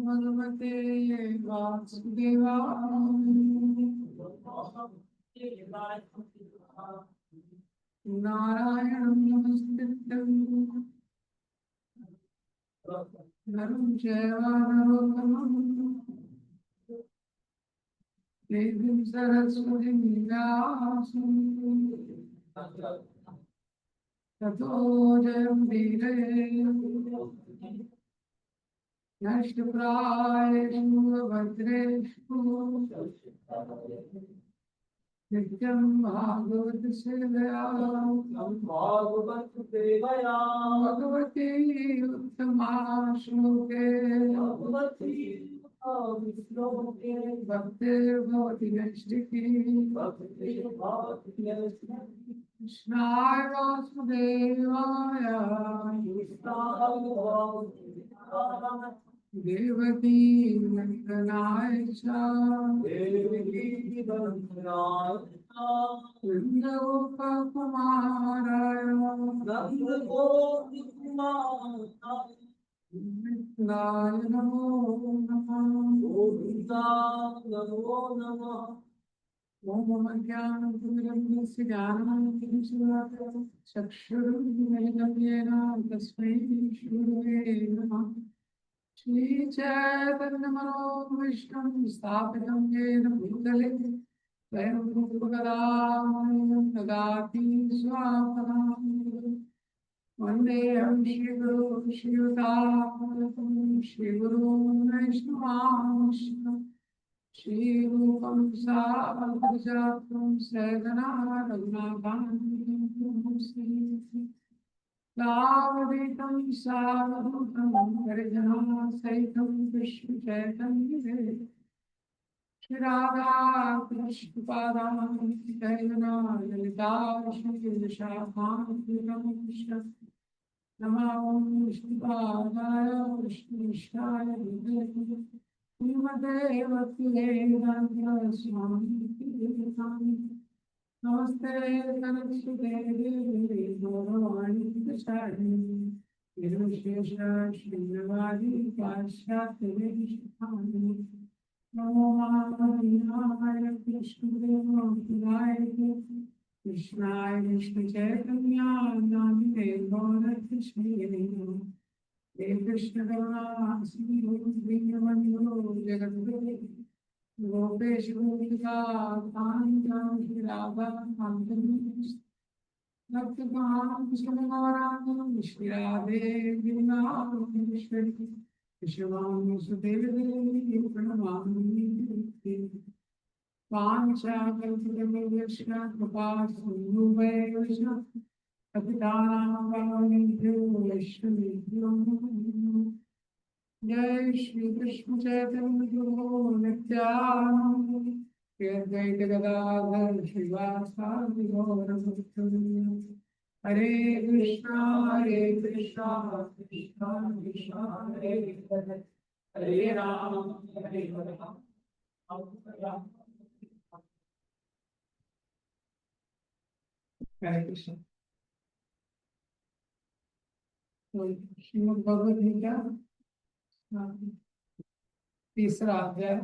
भगवते वासुदेवाय नारायणं नमस्कृत्यं नरं चैव नरोत्तमं देवीं सरस्वतीं व्यासं ततो जयमुदीरये नष्टप्रायेषु भद्रेषु नित्यं भागवत सेवया भगवती उत्तमा श्लोके भक्तिर्भवति नैष्टिकी कृष्णाय वासुदेवाय देवकी नंदनाय च नन्दगोपकुमाराय कृष्णाय नमो नमः ओम ज्ञानतिमिरन्दस्य ज्ञानानन्दशलाकया चक्षुरुन्मीलितं येन तस्मै श्रीगुरवे नमः श्रीचैतन्यमनोभीष्टं स्थापितं येन भूतले स्वयं रूपकदामयं ददाति स्वापदां वन्देऽहं श्रीगुरुं श्रीयुतां श्रीगुरुं वैष्णवांश्च श्रीरूपं साग्रजातं सहगना रघुनाथान्वितं सावधूतं सावधूतं हरिजनः सहितं विष्णुचैतन्ये श्री राधा कृष्ण पादान् सहगना ललिता श्रीविशाखान्वितं नमो विष्णुपादाय कृष्णेशाय नमस्ते सरस्वते देवी गौरवाणी प्रचारिणी निर्विशेष शून्यवादी पाश्चात्य नमो महामहिमाय कृष्णदेवाय कृष्णाय विष्णु चैतन्य नामिने गौरकृष्णे हे कृष्ण करुणा सिंधु दीनबंधु जगद्गुरु गोपेश गोपिका कांत श्री राधा कांत भक्त महान श्री राधे गिरिनाथेश्वरी विश्वामिसुदेव देवी प्रणमामि पांचाकल्पतरुभ्यश्च कृपा सिन्धु वैष्णव पतितानां वैष्णवेभ्यो जय श्री कृष्ण चैतन्य प्रभु नित्यानंद श्री अद्वैत गदाधर श्रीवासादि गौरभक्तवृंद हरे कृष्णा कृष्णा कृष्णा हरे हरे हरे राम हरे राम हरे कृष्ण। श्रीमद् भगवद गीता तीसरा अध्याय,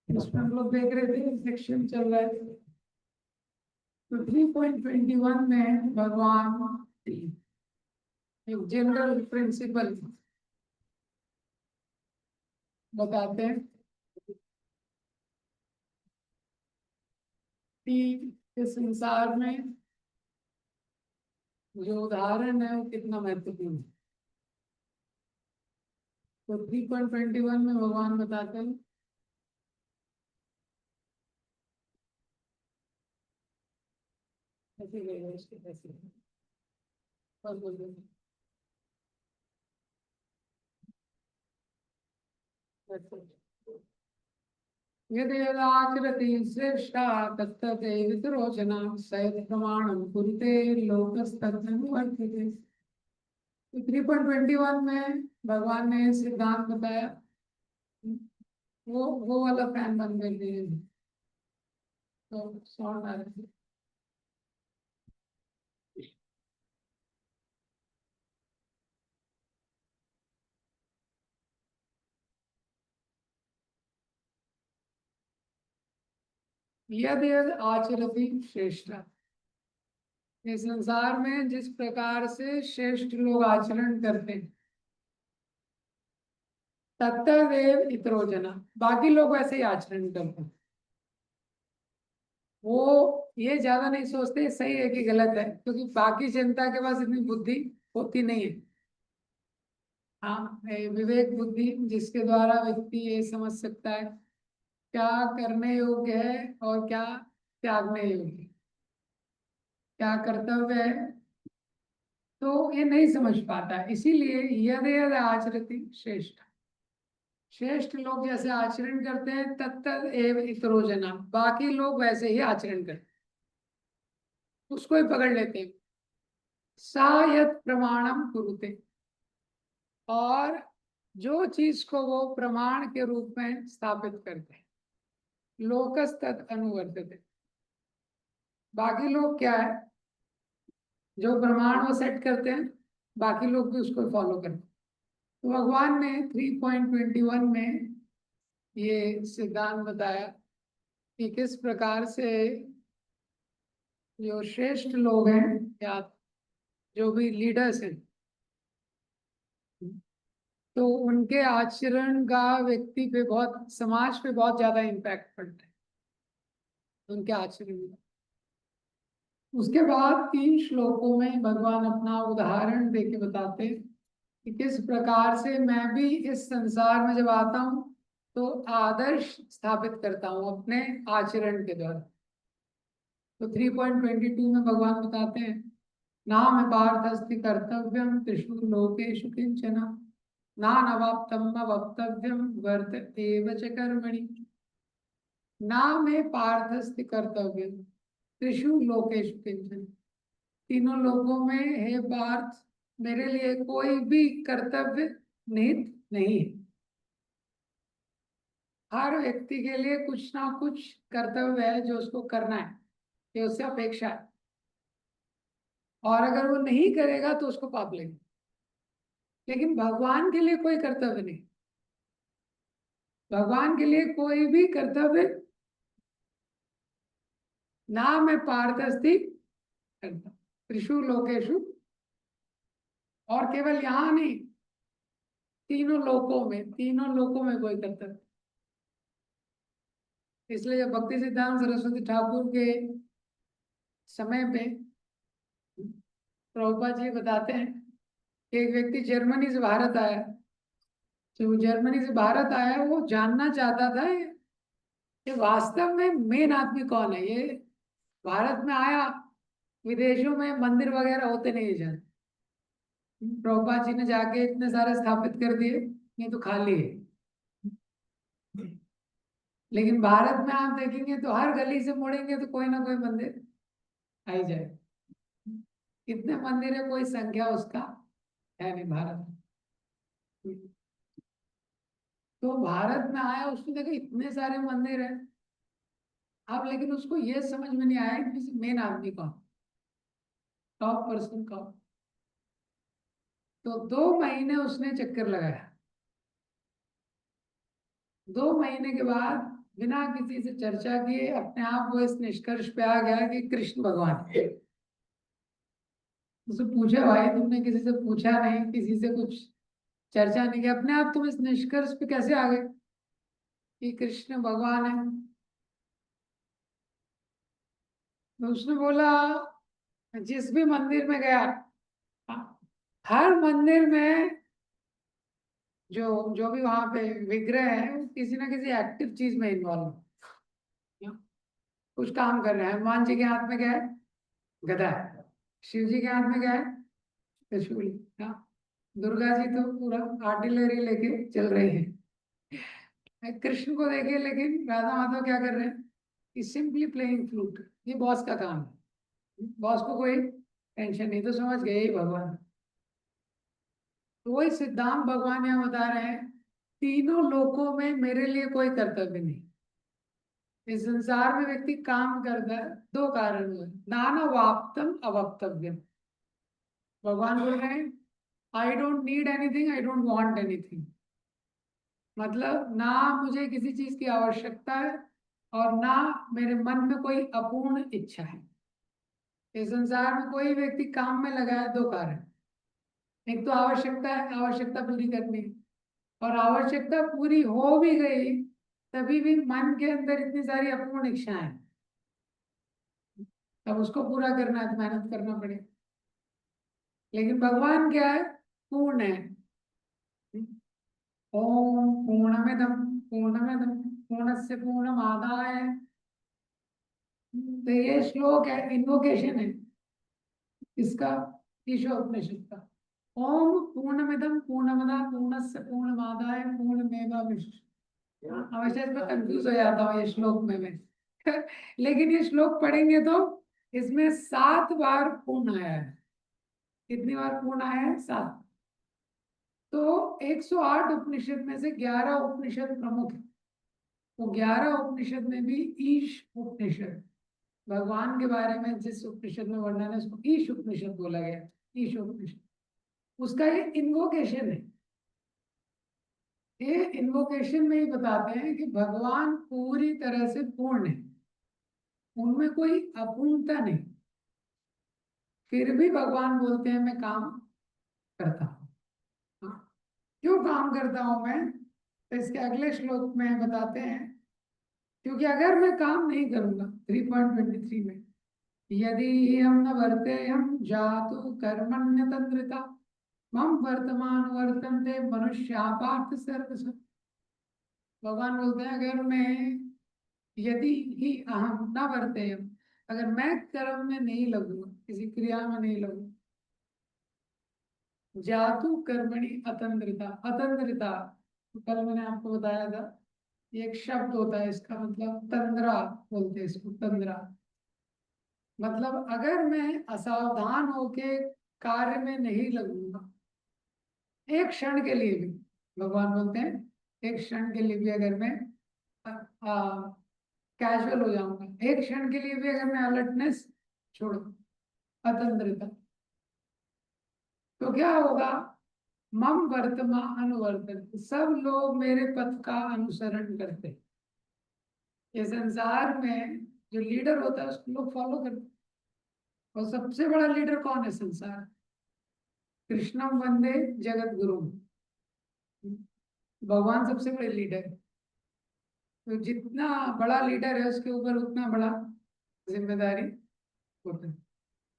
इसमें हम लोग देख रहे थे सेक्शन चल रहा है। तो 3.21 में भगवान एक जनरल प्रिंसिपल बताते हैं कि इस संसार में जो उदाहरण है वो कितना महत्वपूर्ण है। तो 3.21 में भगवान बताते हैं यदेवाचरति श्रेष्ठा तत्तदेव रोचना सयत् प्रमाणं कुरुते लोकस्तदनुवर्तते। 3.21 में भगवान ने सिद्धांत बताया, वो वाला फैन बंद कर दीजिए तो साउंड आ रही है। यद यद आचरति श्रेष्ठ, इस संसार में जिस प्रकार से श्रेष्ठ लोग आचरण करते हैं, तत्तदेव इतरो जना, बाकी लोग वैसे ही आचरण करते हैं। वो ये ज्यादा नहीं सोचते सही है कि गलत है, क्योंकि बाकी जनता के पास इतनी बुद्धि होती नहीं है। हाँ, विवेक बुद्धि जिसके द्वारा व्यक्ति ये समझ सकता है क्या करने योग्य है और क्या त्यागने योग्य है, क्या कर्तव्य है, तो ये नहीं समझ पाता। इसीलिए यद यद आचरति श्रेष्ठ, श्रेष्ठ लोग जैसे आचरण करते हैं तत्त एव इतरो जना, बाकी लोग वैसे ही आचरण करते हैं, उसको ही पकड़ लेते हैं। सा यत् प्रमाणम कुरुते, और जो चीज को वो प्रमाण के रूप में स्थापित करते हैं, लोकस तत् अनुवर्तते, बाकी लोग क्या है, जो प्रमाण वो सेट करते हैं बाकी लोग भी उसको फॉलो करते हैं। तो भगवान ने 3.21 में ये सिद्धांत बताया कि किस प्रकार से जो श्रेष्ठ लोग हैं या जो भी लीडर्स हैं, तो उनके आचरण का व्यक्ति पे बहुत, समाज पे बहुत ज्यादा इम्पैक्ट पड़ता है उनके आचरण का। उसके बाद 3 श्लोकों में भगवान अपना उदाहरण देके बताते हैं कि किस प्रकार से मैं भी इस संसार में जब आता हूँ तो आदर्श स्थापित करता हूँ अपने आचरण के द्वारा। तो 3.22 में भगवान बताते हैं, नाम पार्थ अस्ति कर्तव्यम त्रिषु लोकेषु किंचन नानवाप्तम न वक्तव्यम वर्त एव च कर्मणि। नाम पार्थ अस्ति कर्तव्यम त्रिषु लोकेषु किंचन, तीनों लोगों में हे पार्थ मेरे लिए कोई भी कर्तव्य निहित नहीं है। हर व्यक्ति के लिए कुछ ना कुछ कर्तव्य है जो उसको करना है, ये उससे अपेक्षा है, और अगर वो नहीं करेगा तो उसको पाप लगेगा। लेकिन भगवान के लिए कोई कर्तव्य नहीं, भगवान के लिए कोई भी कर्तव्य ना मैं पारदर्शी करता त्रिषु लोकेशु, और केवल यहाँ नहीं, तीनों लोकों में कोई कर्तव्य। इसलिए जब भक्ति सिद्धांत सरस्वती ठाकुर के समय पे प्रभुपाद जी बताते हैं कि एक व्यक्ति जर्मनी से भारत आया, जो जर्मनी से भारत आया वो जानना चाहता था कि वास्तव में मेन आदमी कौन है। ये भारत में आया, विदेशों में मंदिर वगैरह होते नहीं जान, प्रभुपाद जी ने जाके इतने सारे स्थापित कर दिए, ये तो खाली है। लेकिन भारत में आप देखेंगे तो हर गली से मुड़ेंगे तो कोई ना कोई मंदिर आ ही जाए। कितने मंदिर है कोई संख्या उसका है नहीं भारत में। तो भारत में आया, उसने देखा इतने सारे मंदिर है, अब लेकिन उसको ये समझ में नहीं आया कि मेन आदमी कौन, टॉप पर्सन कौन। तो 2 महीने उसने चक्कर लगाया, 2 महीने के बाद बिना किसी से चर्चा किए अपने आप वो इस निष्कर्ष पे आ गया कि कृष्ण भगवान है। उससे पूछा, भाई तुमने किसी से पूछा नहीं, किसी से कुछ चर्चा नहीं की, अपने आप तुम इस निष्कर्ष पे कैसे आ गए कि कृष्ण भगवान है? तो उसने बोला, जिस भी मंदिर में गया, हर मंदिर में जो जो भी वहां पे विग्रह है वो किसी ना किसी एक्टिव चीज में इन्वॉल्व है, कुछ काम कर रहे हैं। हनुमान जी के हाथ में क्या है? गदा है। शिव जी के हाथ में क्या है? त्रिशूल। हाँ, दुर्गा जी तो पूरा आर्टिलरी लेके चल रहे हैं। कृष्ण को देखिए, लेकिन राधा माधव क्या कर रहे हैं? Is simply playing flute. ये बॉस का काम है, बॉस को कोई टेंशन नहीं, तो समझ गए ही भगवान। तो वही सिद्धांत भगवान यहाँ बता रहे हैं, तीनों लोकों में मेरे लिए कोई कर्तव्य नहीं। इस संसार में व्यक्ति काम करता है, दो कारण हुए, नाना वाप्तम अवक्तव्यम। भगवान बोल रहे हैं I don't need anything, I don't want anything. मतलब ना मुझे किसी चीज की आवश्यकता है और ना मेरे मन में कोई अपूर्ण इच्छा है। इस संसार में कोई व्यक्ति काम में लगा है, दो कारण। एक तो आवश्यकता है, आवश्यकता पूरी करनी, और आवश्यकता पूरी हो भी गई तभी भी मन के अंदर इतनी सारी अपूर्ण इच्छाएं, तब उसको पूरा करना है तो मेहनत करना पड़ेगा। लेकिन भगवान क्या है, पूर्ण है। ओम पूर्णमिदं पूर्णमिदं पूर्णस्य पूर्णमादाय। तो ये श्लोक है, इन्वोकेशन है इसका, ईशोपनिषद का। ओम पूर्णमिदं पूर्णमदा पूर्णस्य पूर्णमादाय पूर्णमेवावशिष्यते। हमेशा इसमें कंफ्यूज हो जाता हूँ ये श्लोक में मैं लेकिन ये श्लोक पढ़ेंगे तो इसमें 7 बार पूर्ण आया है। कितनी बार पूर्ण आया है? 7। तो 108 उपनिषद में से 11 उपनिषद प्रमुख है। वो 11 उपनिषद में भी ईश उपनिषद, भगवान के बारे में जिस उपनिषद में वर्णन है उसको ईश उपनिषद बोला गया। ईश उपनिषद उसका ये इन्वोकेशन है। ये इन्वोकेशन में ही बताते हैं कि भगवान पूरी तरह से पूर्ण है, उनमें कोई अपूर्णता नहीं। फिर भी भगवान बोलते हैं मैं काम करता हूँ। हाँ, क्यों काम करता हूं मैं, तो इसके अगले श्लोक में बताते हैं। क्योंकि अगर मैं काम नहीं करूंगा, 3.23 में, यदि हम न वर्ते हम जातु कर्मण्य तंत्रिता मम वर्तमान वर्तन्ते मनुष्या पार्थ सर्वश। भगवान बोलते हैं अगर मैं, यदि ही अहम न वर्ते हम, अगर मैं कर्म में नहीं लगूंगा, किसी क्रिया में नहीं लगूंगा, जातु कर्मणि अतंद्रिता। अतंद्रिता तो कल मैंने आपको बताया था, ये एक शब्द होता है, इसका मतलब तंद्रा बोलते हैं इसको, तंद्रा। मतलब अगर मैं असावधान होके कार्य में नहीं लगूंगा, एक क्षण के लिए भी, भगवान बोलते हैं एक क्षण के लिए भी अगर मैं कैजुअल हो जाऊंगा, एक क्षण के लिए भी अगर मैं अलर्टनेस छोड़ दूं, अतंद्रता, तो क्या होगा, मम वर्तमान अनुवर्तन, सब लोग मेरे पथ का अनुसरण करते हैं। ये संसार में जो लीडर होता है उसको लोग फॉलो करते हैं। और सबसे बड़ा लीडर कौन है संसार? कृष्णम वंदे जगत गुरु। भगवान सबसे बड़े लीडर है। तो जितना बड़ा लीडर है उसके ऊपर उतना बड़ा जिम्मेदारी होता है।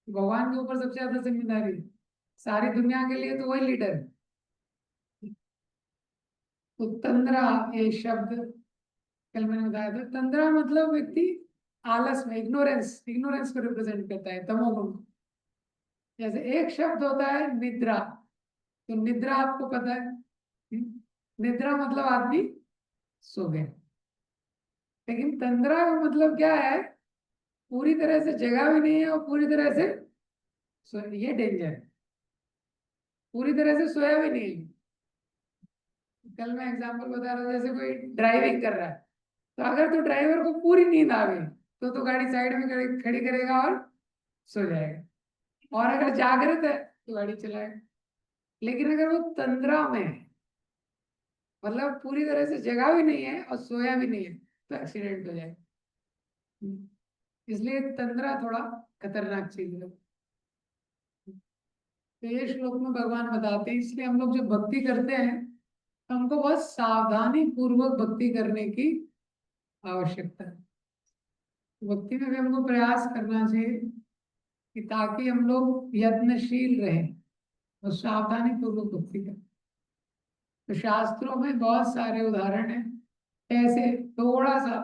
भगवान के ऊपर सबसे ज्यादा जिम्मेदारी है सारी दुनिया के लिए, तो वही लीडर है। तो तंद्रा ये शब्द कल मैंने बताया था, तंद्रा मतलब व्यक्ति आलस में, इग्नोरेंस, इग्नोरेंस को रिप्रेजेंट करता है, तमोगुण। जैसे एक शब्द होता है निद्रा, तो निद्रा आपको पता है, निद्रा मतलब आदमी सो गया। लेकिन तंद्रा का मतलब क्या है, पूरी तरह से जगा भी नहीं है और पूरी तरह से ये डेंजर है, पूरी तरह से सोया भी नहीं है। कल मैं एग्जांपल बता रहा था, जैसे कोई ड्राइविंग कर रहा है, तो अगर तो ड्राइवर को पूरी नींद आ गई तो गाड़ी साइड में खड़ी करेगा और सो जाएगा, और अगर जागृत है तो गाड़ी चलाएगा। लेकिन अगर वो तंद्रा में है, मतलब पूरी तरह से जगा भी नहीं है और सोया भी नहीं है, तो एक्सीडेंट हो जाएगा। इसलिए तंद्रा थोड़ा खतरनाक चीज है। तो ये श्लोक में भगवान बताते हैं, इसलिए हम लोग जब भक्ति करते हैं तो हमको बहुत सावधानी पूर्वक भक्ति करने की आवश्यकता है। भक्ति में भी हमको प्रयास करना चाहिए कि ताकि हम लोग यत्नशील रहें और सावधानी पूर्वक भक्ति करें। तो शास्त्रों में बहुत सारे उदाहरण हैं, ऐसे थोड़ा सा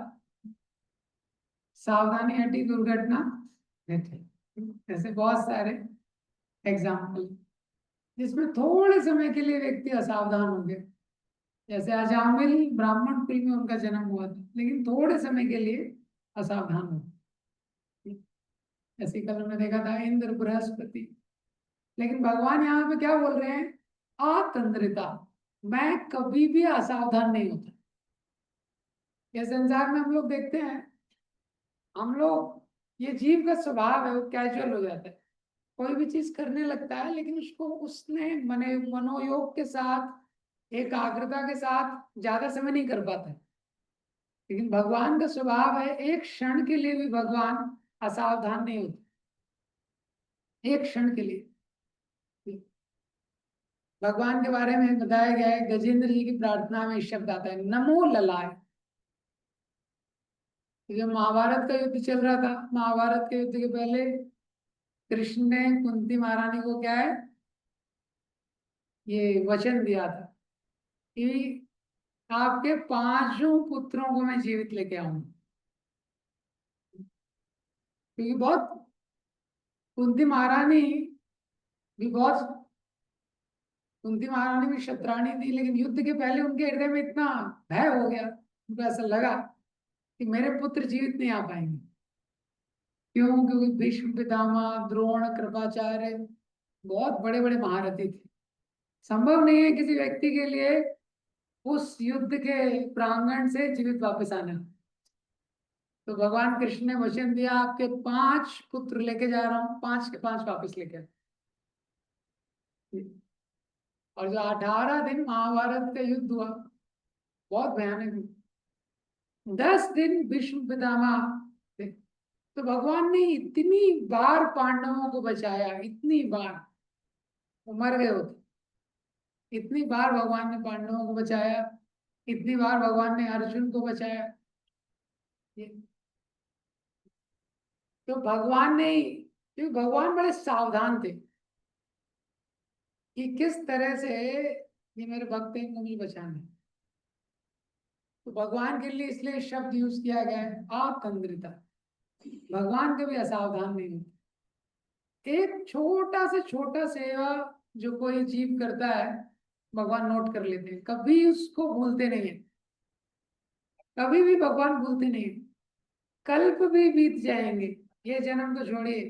सावधानी हटी दुर्घटना घटे, ऐसे बहुत सारे एग्जाम्पल जिसमें थोड़े समय के लिए व्यक्ति असावधान हो गया। जैसे अजामिल ब्राह्मण कुल में उनका जन्म हुआ था, लेकिन थोड़े समय के लिए असावधान हो गए। ऐसी कल हमने देखा था इंद्र बृहस्पति। लेकिन भगवान यहाँ पे क्या बोल रहे हैं, अतंद्रिता, मैं कभी भी असावधान नहीं होता। ये संसार में हम लोग देखते हैं, हम लोग, ये जीव का स्वभाव है, वो कैजुअल हो जाता है, कोई भी चीज करने लगता है, लेकिन उसको उसने मनोयोग के साथ, एकाग्रता के साथ ज्यादा समय नहीं कर पाता है। लेकिन भगवान का स्वभाव है, एक क्षण के लिए भी भगवान असावधान नहीं होते, एक क्षण के लिए। भगवान के बारे में बताया गया है, गजेंद्र जी की प्रार्थना में शब्द आता है, नमो ललाय। जब महाभारत का युद्ध चल रहा था, महाभारत के युद्ध के पहले कृष्ण ने कुंती महारानी को क्या है, ये वचन दिया था कि आपके पांचों पुत्रों को मैं जीवित लेके आऊंगा। क्योंकि बहुत, कुंती महारानी भी बहुत, कुंती महारानी भी शतरानी थी, लेकिन युद्ध के पहले उनके हृदय में इतना भय हो गया, उनको ऐसा लगा कि मेरे पुत्र जीवित नहीं आ पाएंगे। क्यों? क्योंकि भीष्म पितामह, द्रोण, कृपाचार्य बहुत बड़े बड़े महारथी थे। संभव नहीं है किसी व्यक्ति के लिए उस युद्ध के प्रांगण से जीवित वापस आना। तो भगवान कृष्ण ने वचन दिया, आपके 5 पुत्र लेके जा रहा हूँ, 5 के 5 वापस लेके आ। और जो 18 दिन महाभारत का युद्ध हुआ, बहुत भयानक हुआ। 10 दिन भीष्म पितामह थे। तो भगवान ने इतनी बार पांडवों को बचाया, इतनी बार, वो मर गए होते, इतनी बार भगवान ने पांडवों को बचाया, इतनी बार भगवान ने अर्जुन को बचाया। तो भगवान ने, क्योंकि भगवान बड़े सावधान थे कि किस तरह से ये मेरे भक्त हैं, इनको मुझे बचाना है। तो भगवान के लिए इसलिए शब्द यूज किया गया है, आतंद्रिता। भगवान कभी असावधान नहीं होते। एक छोटा से छोटा सेवा जो कोई जीव करता है, भगवान नोट कर लेते हैं, कभी उसको भूलते नहीं है, कभी भी भगवान भूलते नहीं है। कल्प भी बीत जाएंगे, ये जन्म तो छोड़िए,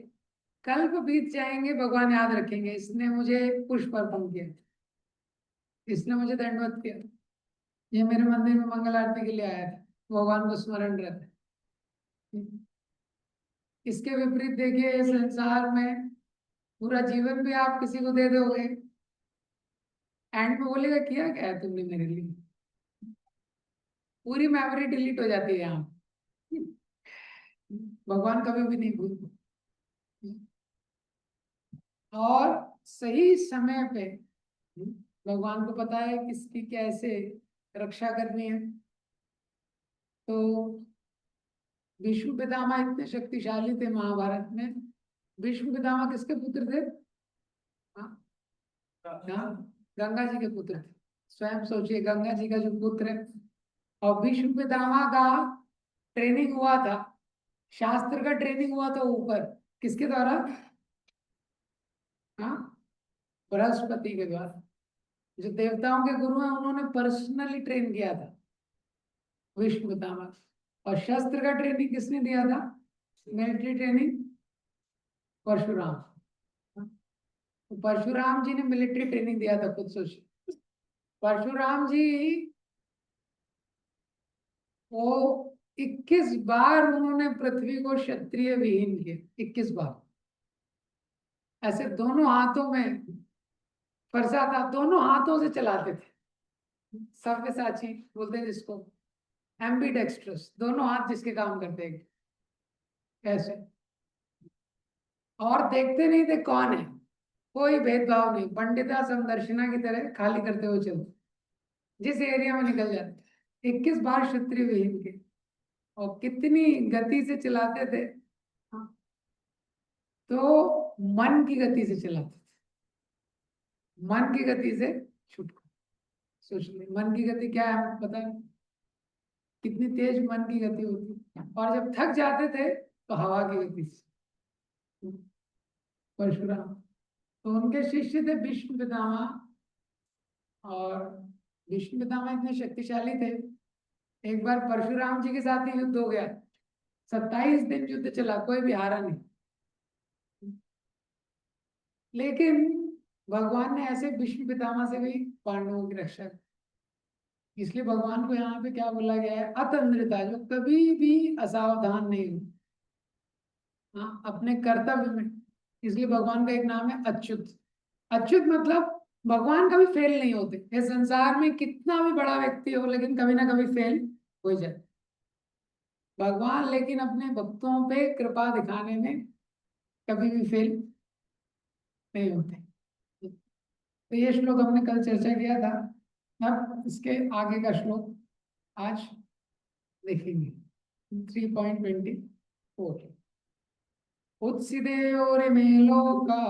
कल्प बीत जाएंगे, भगवान याद रखेंगे, इसने मुझे पुष्प अर्पण किया, इसने मुझे दंडवत किया, ये मेरे मंदिर में मंगल आरती के लिए आया था, भगवान को स्मरण रहता है। इसके विपरीत देखिए, इस संसार में पूरा जीवन भी आप किसी को दे दोगे, एंड में बोलेगा किया क्या है तुमने मेरे लिए, पूरी मेमोरी डिलीट हो जाती है यहाँ। भगवान कभी भी नहीं भूलते, और सही समय पे भगवान को पता है किसकी कैसे रक्षा करनी है। तो भीष्म पितामह इतने शक्तिशाली थे महाभारत में। भीष्म पितामह किसके पुत्र थे? हाँ, हाँ, गंगा जी के पुत्र थे। स्वयं सोचिए, गंगा जी का जो पुत्र है, और भीष्म पितामह का ट्रेनिंग हुआ था, शास्त्र का ट्रेनिंग हुआ था ऊपर, किसके द्वारा? हाँ, बृहस्पति के द्वारा। जो देवताओं के गुरु हैं, उन्होंने पर्सनली ट्रेन किया था भीष्म पितामह। और शस्त्र का ट्रेनिंग किसने दिया था? Military training Parashuram. तो परशुराम जी ने मिलिट्री ट्रेनिंग दिया था, खुद सोचिए। परशुराम जी, वो 21 बार उन्होंने पृथ्वी को क्षत्रिय विहीन किया, 21 बार, ऐसे दोनों हाथों में फरसा था, दोनों हाथों से चलाते थे। सव्यसाची बोलते हैं जिसको, एम्बीडेक्स्ट्रस, दोनों हाथ जिसके काम करते हैं ऐसे। और देखते नहीं थे कौन है, कोई भेदभाव नहीं, पंडिता समदर्शना की तरह खाली करते हुए चलते, जिस एरिया में निकल जाते। 21 बार क्षत्रिय विहीन के, और कितनी गति से चलाते थे। हाँ, तो मन की गति से चलाते थे, मन की गति से छुटको। सोच ले, मन की गति क्या है पता है? कितनी तेज मन की गति होती है। और जब थक जाते थे तो हवा की गति से। परशुराम, तो उनके शिष्य थे भीष्म पितामह। और भीष्म पितामह इतने शक्तिशाली थे, एक बार परशुराम जी के साथ ही युद्ध हो गया, 27 दिन युद्ध चला, कोई भी हारा नहीं। लेकिन भगवान ने ऐसे भीष्म पितामह से भी पांडवों की रक्षा की। इसलिए भगवान को यहाँ पे क्या बोला गया है, अतंद्रिता, जो कभी भी असावधान नहीं हो, हाँ, अपने कर्तव्य में। इसलिए भगवान का एक नाम है अच्युत। अच्युत मतलब भगवान कभी फेल नहीं होते। ये संसार में कितना भी बड़ा व्यक्ति हो, लेकिन कभी ना कभी फेल हो जाए भगवान, लेकिन अपने भक्तों पे कृपा दिखाने में कभी भी फेल नहीं होते। तो ये श्लोक हमने कल चर्चा किया था। अब इसके आगे का श्लोक आज देखेंगे। 3.24। उत्सिदेयोरिमे लोका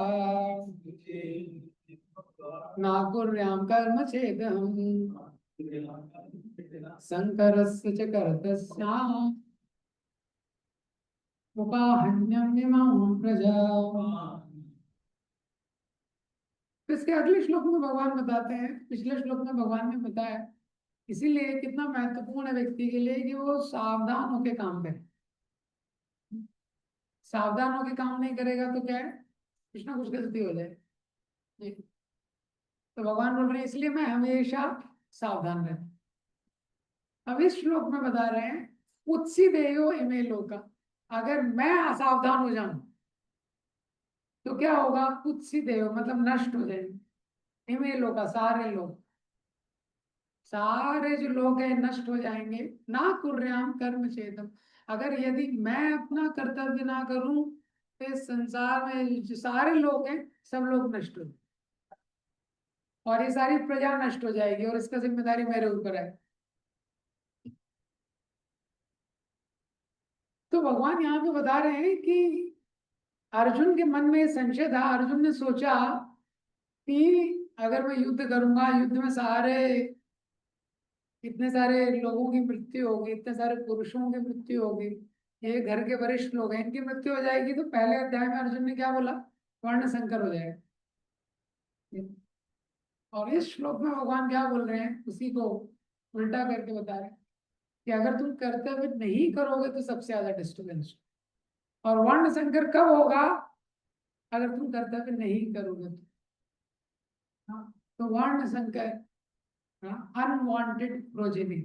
नाकुर्यां कर्म चेदहम् संकरस्य च कर्तस्याम् उपाहन्यम् इमां प्रजा। तो इसके अगले श्लोक में भगवान बताते हैं, पिछले श्लोक में भगवान ने बताया इसीलिए कितना महत्वपूर्ण है व्यक्ति के लिए कि वो सावधान होकर काम करे। सावधान होकर काम नहीं करेगा तो क्या है, कुछ ना कुछ गलती हो जाए। जी। तो भगवान बोल रहे हैं इसलिए मैं हमेशा सावधान रहता। अब इस श्लोक में बता रहे हैं उत्सिदेयो इमे लोका, अगर मैं असावधान हो जाऊं तो क्या होगा, उत्सिदेयो मतलब नष्ट हो जाएंगे, इमे लोका सारे लोग, सारे जो लोग हैं नष्ट हो जाएंगे। ना कुर्याम कर्म चेतम, अगर यदि मैं अपना कर्तव्य ना करूं तो इस संसार में जो सारे लोग हैं सब लोग नष्ट हो, और ये सारी प्रजा नष्ट हो जाएगी, और इसका जिम्मेदारी मेरे ऊपर है। तो भगवान यहाँ पे बता रहे हैं कि अर्जुन के मन में संशय था। अर्जुन ने सोचा कि अगर मैं युद्ध करूंगा, युद्ध में सारे, इतने सारे लोगों की मृत्यु होगी, इतने सारे पुरुषों की मृत्यु होगी, ये घर के वरिष्ठ लोग हैं, इनकी मृत्यु हो जाएगी, तो पहले अध्याय में अर्जुन ने क्या बोला, वर्ण संकर हो जाएगा। और इस श्लोक में भगवान क्या बोल रहे हैं, उसी को उल्टा करके बता रहे हैं कि अगर तुम कर्तव्य नहीं करोगे तो सबसे ज्यादा डिस्टर्बेंस। और वर्ण संकर कब होगा, अगर तुम कर्तव्य नहीं करोगे तो। हाँ, तो वर्ण संकर, अनवांटेड प्रोजेनी।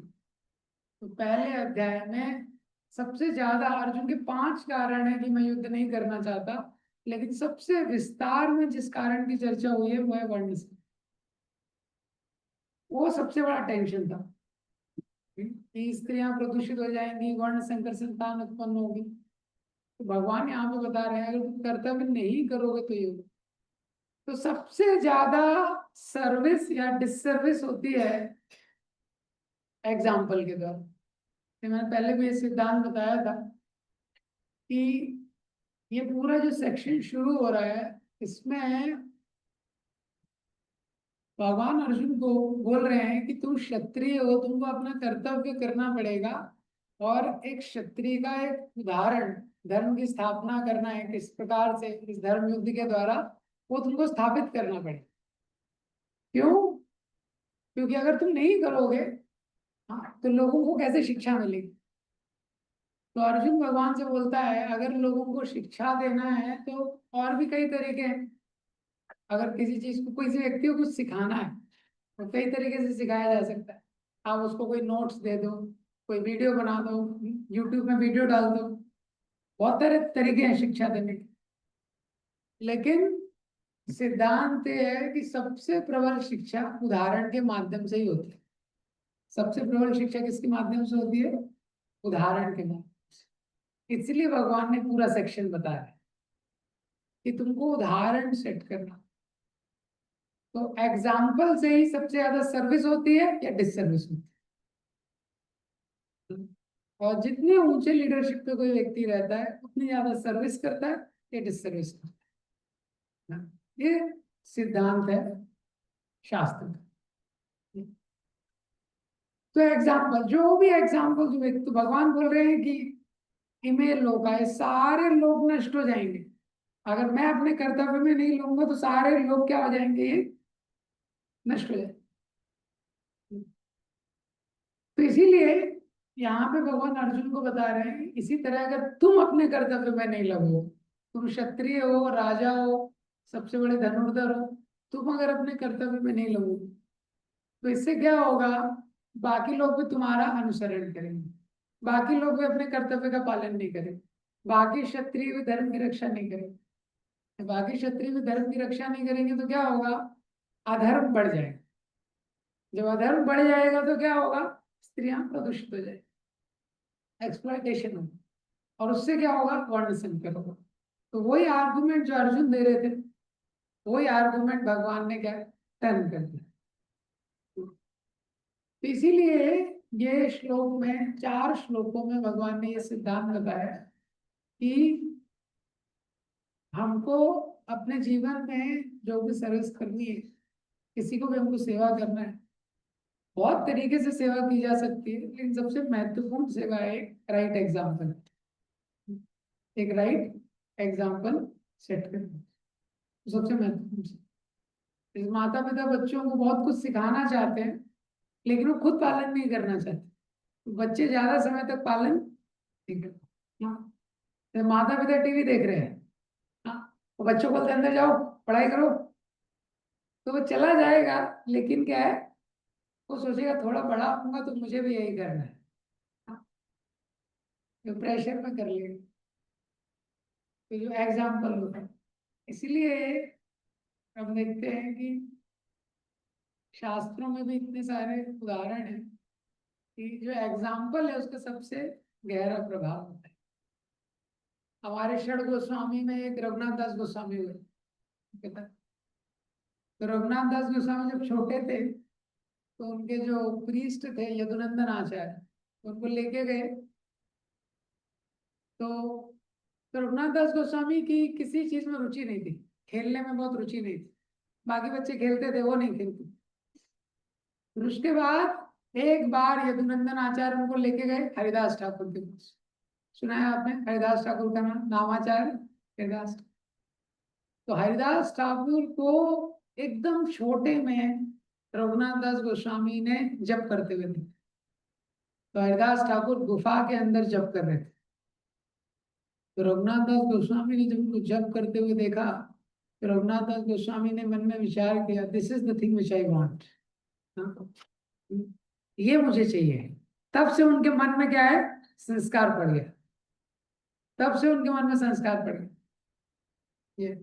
तो पहले अध्याय में सबसे ज्यादा अर्जुन के 5 कारण है कि मैं युद्ध नहीं करना चाहता, लेकिन सबसे विस्तार में जिस कारण की चर्चा हुई है वो है वर्ण से। वो सबसे बड़ा टेंशन था कि स्त्रियां प्रदूषित हो जाएंगी, वर्ण संकर संतान उत्पन्न होगी। तो भगवान यहाँ पे बता रहे हैं अगर तुम कर्तव्य नहीं करोगे तो ये होगा। तो सबसे ज्यादा सर्विस या डिससर्विस होती है एग्जाम्पल के द्वारा। तो मैंने पहले भी ये सिद्धांत बताया था कि ये पूरा जो सेक्शन शुरू हो रहा है इसमें भगवान अर्जुन को बोल रहे हैं कि तुम क्षत्रिय हो, तुमको अपना कर्तव्य करना पड़ेगा, और एक क्षत्रिय का एक उदाहरण, धर्म की स्थापना करना है किस प्रकार से, इस धर्म युद्ध के द्वारा वो तुमको स्थापित करना पड़ेगा। क्यों? क्योंकि अगर तुम नहीं करोगे, हाँ, तो लोगों को कैसे शिक्षा मिलेगी। तो अर्जुन भगवान से बोलता है अगर लोगों को शिक्षा देना है तो और भी कई तरीके हैं। अगर किसी चीज को, किसी व्यक्ति को कुछ सिखाना है तो कई तरीके से सिखाया जा सकता है। आप उसको कोई नोट्स दे दो, कोई वीडियो बना दो, यूट्यूब में वीडियो डाल दो, बहुत सारे तरीके हैं शिक्षा देने के। लेकिन सिद्धांत ये है कि सबसे प्रबल शिक्षा उदाहरण के माध्यम से ही होती है। सबसे प्रबल शिक्षा किसके माध्यम से होती है, उदाहरण के माध्यम से। इसलिए भगवान ने पूरा सेक्शन बताया है कि तुमको उदाहरण सेट करना। तो एग्जाम्पल से ही सबसे ज्यादा सर्विस होती है या डिससर्विस होती है। और जितने ऊंचे लीडरशिप पे कोई व्यक्ति रहता है उतनी ज्यादा सर्विस करता है या डिससर्विस करता है। ये सिद्धांत है शास्त्र का। तो एग्जाम्पल, जो भी एग्जाम्पल जो व्यक्ति, तो भगवान बोल रहे हैं कि इमेल लोग आए, सारे लोग नष्ट हो जाएंगे। अगर मैं अपने कर्तव्य में नहीं लूंगा तो सारे लोग क्या हो जाएंगे, ये नष्ट हो जाएंगे। तो इसीलिए यहाँ पे भगवान अर्जुन को बता रहे हैं इसी तरह अगर तुम अपने कर्तव्य में नहीं लगो, तुम क्षत्रिय हो, राजा हो, सबसे बड़े धनुर्धर हो, तुम अगर अपने कर्तव्य में नहीं लगोगे तो इससे क्या होगा, बाकी लोग भी तुम्हारा अनुसरण करेंगे, बाकी लोग भी अपने कर्तव्य का पालन नहीं करेंगे, बाकी क्षत्रिय भी धर्म की रक्षा नहीं करेंगे। बाकी क्षत्रिय भी धर्म की रक्षा नहीं करेंगे तो क्या होगा, अधर्म बढ़ जाएगा। जब अधर्म बढ़ जाएगा तो क्या होगा, स्त्रियां प्रदूषित हो जाएगी, एक्सप्लॉयटेशन होगी, और उससे क्या होगा, वर्ण संकर होगा। तो वही आर्गुमेंट जो अर्जुन दे रहे थे, वही आर्गुमेंट भगवान ने क्या टर्न कर दिया। तो इसीलिए ये श्लोक में, 4 श्लोकों में भगवान ने ये सिद्धांत बताया कि हमको अपने जीवन में जो भी सर्विस करनी है, किसी को भी हमको सेवा करना है, बहुत तरीके से सेवा की जा सकती है, लेकिन सबसे महत्वपूर्ण सेवा है राइट एग्जाम्पल। एक राइट एग्जाम्पल सेट करना सबसे महत्वपूर्ण से। माता पिता बच्चों को बहुत कुछ सिखाना चाहते हैं, लेकिन वो खुद पालन नहीं करना चाहते, तो बच्चे ज्यादा समय तक पालन नहीं करते। हाँ, तो माता पिता टीवी देख रहे हैं, हाँ, वो बच्चों को बोलते अंदर जाओ पढ़ाई करो, तो वो चला जाएगा, लेकिन क्या है, वो सोचेगा थोड़ा बड़ा होगा तो मुझे भी यही करना है। हाँ, तो प्रेशर में कर लेगा, तो जो एग्जाम्पल होता है। इसलिए हम देखते हैं कि शास्त्रों में भी इतने सारे उदाहरण हैं कि जो एग्जाम्पल है उसका सबसे गहरा प्रभाव होता है। हमारे षड गोस्वामी में एक रघुनाथ दास गोस्वामी हुए, तो रघुनाथ दास गोस्वामी जब छोटे थे तो उनके जो प्रीस्ट थे यदुनंदन आचार्य, उनको लेके गए। तो रघुनाथ दास गोस्वामी की किसी चीज में रुचि नहीं थी, खेलने में बहुत रुचि नहीं थी, बाकी बच्चे खेलते थे वो नहीं खेलते। फिर उसके बाद एक बार यदुनंदन आचार्य उनको लेके गए हरिदास ठाकुर के पास। सुना है आपने हरिदास ठाकुर का नाम, नामाचार्य हरिदास। तो हरिदास ठाकुर को एकदम छोटे में रघुनाथ दास गोस्वामी ने जप करते हुए देखा। तो हरिदास ठाकुर गुफा के अंदर जप कर रहे थे, तो रघुनाथ दास गोस्वामी ने जब उनको जप करते हुए देखा, तो रघुनाथ दास गोस्वामी ने मन में विचार किया, this is the thing which I want, ये मुझे चाहिए। तब से उनके मन में क्या है, संस्कार पड़ गया, तब से उनके मन में संस्कार पड़ गया ये।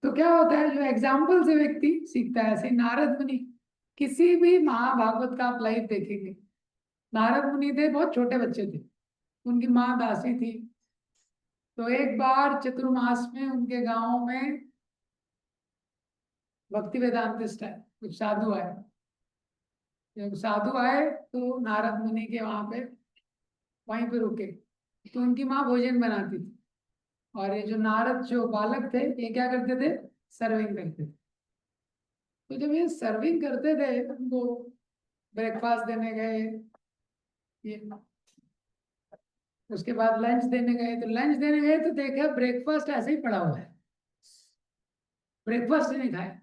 तो क्या होता है, जो एग्जाम्पल से व्यक्ति सीखता है। ऐसे नारद मुनि, किसी भी महाभागवत का आप लाइव देखेंगे, नारद मुनि थे, बहुत छोटे बच्चे थे, उनकी माँ दासी थी। तो एक बार चतुर्मास में उनके गांव में भक्ति वेदांतिस्ट है, कुछ साधु आए। जब साधु आए तो नारद मुनि के वहां पे, वहीं पे रुके। तो उनकी माँ भोजन बनाती थी, और ये जो नारद जो बालक थे ये क्या करते थे, सर्विंग करते थे। तो जब ये सर्विंग करते थे, उनको ब्रेकफास्ट देने गए, ये उसके बाद लंच देने गए, तो लंच देने गए तो देखा ब्रेकफास्ट ऐसे ही पड़ा हुआ है, ब्रेकफास्ट नहीं खाया।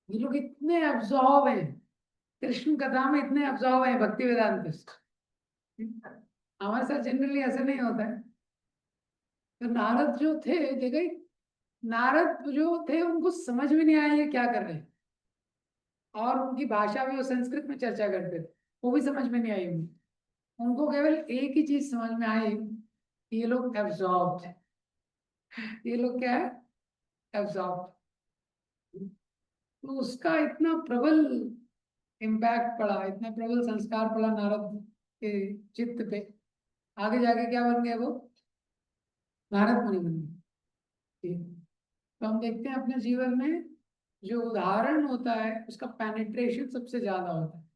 ये लोग इतने अब्जॉर्व हैं कृष्ण कथा में, इतने अब्जॉर्व हैं भक्ति वेदांतिस्ट। हमारे साथ जनरली ऐसा नहीं होता है। तो नारद जो थे, देखा, नारद जो थे उनको समझ में नहीं आया ये क्या कर रहे हैं, और उनकी भाषा भी वो संस्कृत में चर्चा करते थे, वो भी समझ में नहीं आई उनको केवल एक ही चीज समझ में आई कि ये लोग एब्जॉर्ब्ड है, ये लोग क्या है, एब्जॉर्ब्ड। तो उसका इतना प्रबल इम्पैक्ट पड़ा, इतना प्रबल संस्कार पड़ा नारद के चित्त पे, आगे जाके क्या बन गए वो, नारद मुनि बन गए। तो हम देखते हैं अपने जीवन में जो उदाहरण होता है उसका पेनिट्रेशन सबसे ज्यादा होता है।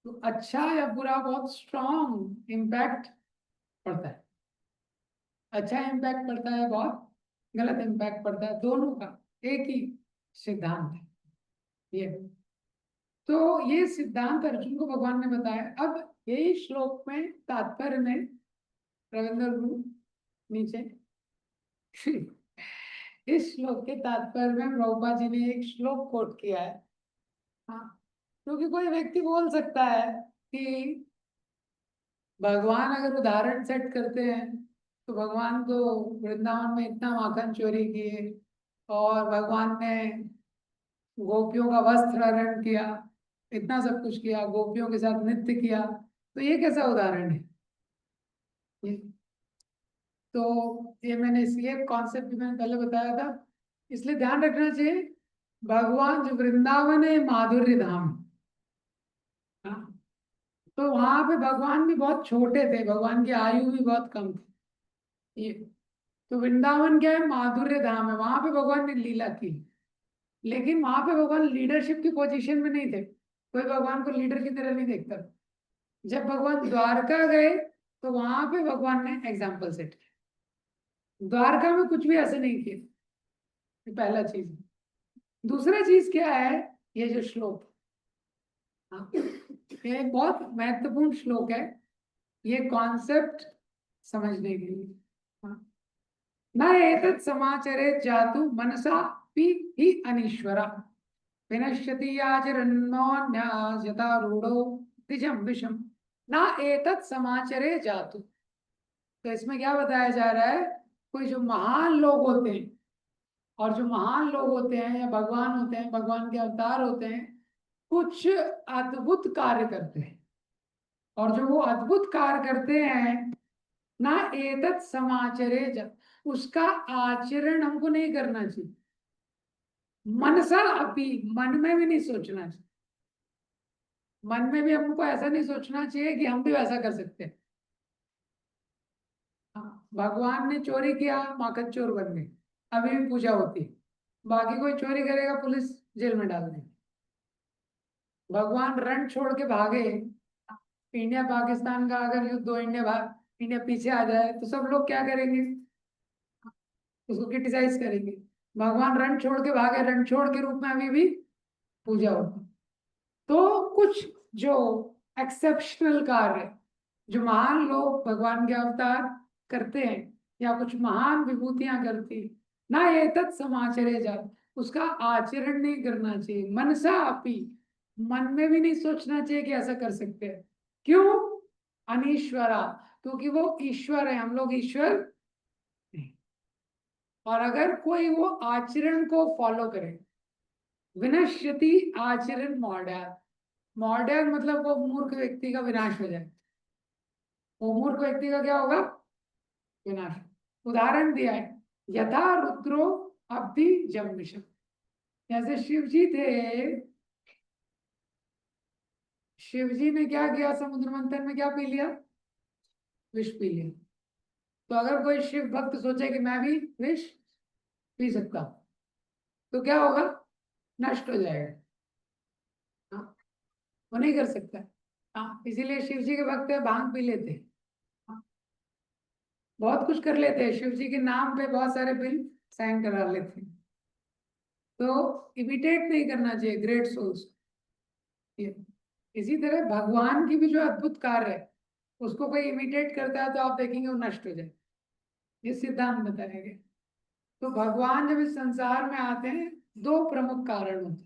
तो अच्छा या बुरा बहुत स्ट्रॉन्ग इम्पैक्ट पड़ता है, अच्छा इम्पैक्ट पड़ता है, बहुत गलत इम्पैक्ट पड़ता है, दोनों का एक ही सिद्धांत है ये। तो ये सिद्धांत अर्जुन को भगवान ने बताया। अब यही श्लोक में तात्पर्य में रविंद्र गुरु नीचे इस श्लोक के तात्पर्य में प्रभुपाद जी ने एक श्लोक कोट किया है। हाँ, क्योंकि कोई व्यक्ति बोल सकता है कि भगवान अगर उदाहरण सेट करते हैं तो भगवान तो वृंदावन में इतना माखन चोरी किए, और भगवान ने गोपियों का वस्त्र हरण किया, इतना सब कुछ किया, गोपियों के साथ नृत्य किया, तो ये कैसा उदाहरण है? ये तो ये मैंने इसलिए कॉन्सेप्ट भी मैंने पहले बताया था, इसलिए ध्यान रखना चाहिए। भगवान जो वृंदावन है माधुर्य धाम है। हाँ, तो वहां पे भगवान भी बहुत छोटे थे, भगवान की आयु भी बहुत कम थी। ये तो वृंदावन क्या है, माधुर्य धाम है, वहां पे भगवान ने लीला की। लेकिन वहां पे भगवान लीडरशिप की पोजीशन में नहीं थे, कोई भगवान को लीडर की तरह नहीं देखता। जब भगवान द्वारका गए तो वहां पे भगवान ने एग्जाम्पल सेट किया, द्वारका में कुछ भी ऐसे नहीं किए। ये पहला चीज है। दूसरा चीज क्या है, ये जो श्लोक, हाँ, ये बहुत महत्वपूर्ण श्लोक है, ये कॉन्सेप्ट समझने के लिए। हाँ, न एतत् समाचरे जातु मनसा पि हि अनीश्वरा विनश्यति आचरन्नोन्यास यथा रूढ़ो द्विजं विषम न एतत् समाचरे जातु। तो इसमें क्या बताया जा रहा है, कोई जो महान लोग होते हैं, और जो महान लोग होते हैं या भगवान होते हैं, भगवान के अवतार होते हैं, कुछ अद्भुत कार्य करते हैं, और जो वो अद्भुत कार्य करते हैं, ना एतत् समाचरे उसका आचरण हमको नहीं करना चाहिए, मनसा अपी, मन में भी नहीं सोचना चाहिए। मन में भी हमको ऐसा नहीं सोचना चाहिए कि हम भी वैसा कर सकते हैं। हाँ, भगवान ने चोरी किया, माखन चोर बन गए, अभी भी पूजा होती है। बाकी कोई चोरी करेगा, पुलिस जेल में डाल देगी। भगवान रण छोड़ के भागे, इंडिया पाकिस्तान का अगर युद्ध हो, इंडिया पीछे आ जाए, तो सब लोग क्या करेंगे, उसको क्रिटिसाइज करेंगे। भगवान रण छोड़ के भागे, रण छोड़ के रूप में अभी भी पूजा होती। तो कुछ जो एक्सेप्शनल कार्य, जो महान लोग भगवान के अवतार करते हैं, या कुछ महान विभूतियां करती, ना ये तत् समाचरे जा, उसका आचरण नहीं करना चाहिए, मनसा अपी, मन में भी नहीं सोचना चाहिए कि ऐसा कर सकते हैं। क्यों? अनीश्वरा, क्योंकि वो ईश्वर है, हम लोग ईश्वर नहीं। और अगर कोई वो आचरण को फॉलो करे, विनश्यति आचरण मॉडर्न, मॉडर्न मतलब वो मूर्ख व्यक्ति का विनाश हो जाए, वो मूर्ख व्यक्ति का क्या होगा, विनाश। उदाहरण दिया है, यथा रुद्रो अब्धि जम विषम, जैसे शिव जी थे, शिव जी ने क्या किया, समुद्र मंथन में क्या पी लिया, विष पी लिया। तो अगर कोई शिव भक्त सोचे कि मैं भी विष पी सकता हूं, तो क्या होगा, नष्ट हो जाएगा। हाँ, वो नहीं कर सकता। हाँ, इसीलिए शिव जी के भक्त भांग पी लेते हैं। हाँ, बहुत कुछ कर लेते हैं, शिव जी के नाम पे बहुत सारे बिल साइन करा लेते हैं। तो इमिटेट नहीं करना चाहिए ग्रेट सोल्स। ये इसी तरह भगवान की भी जो अद्भुत कार्य है, उसको कोई इमिटेट करता है तो आप देखेंगे वो नष्ट हो जाए। ये सिद्धांत बताया गया। तो भगवान जब इस संसार में आते हैं, दो प्रमुख कारण होते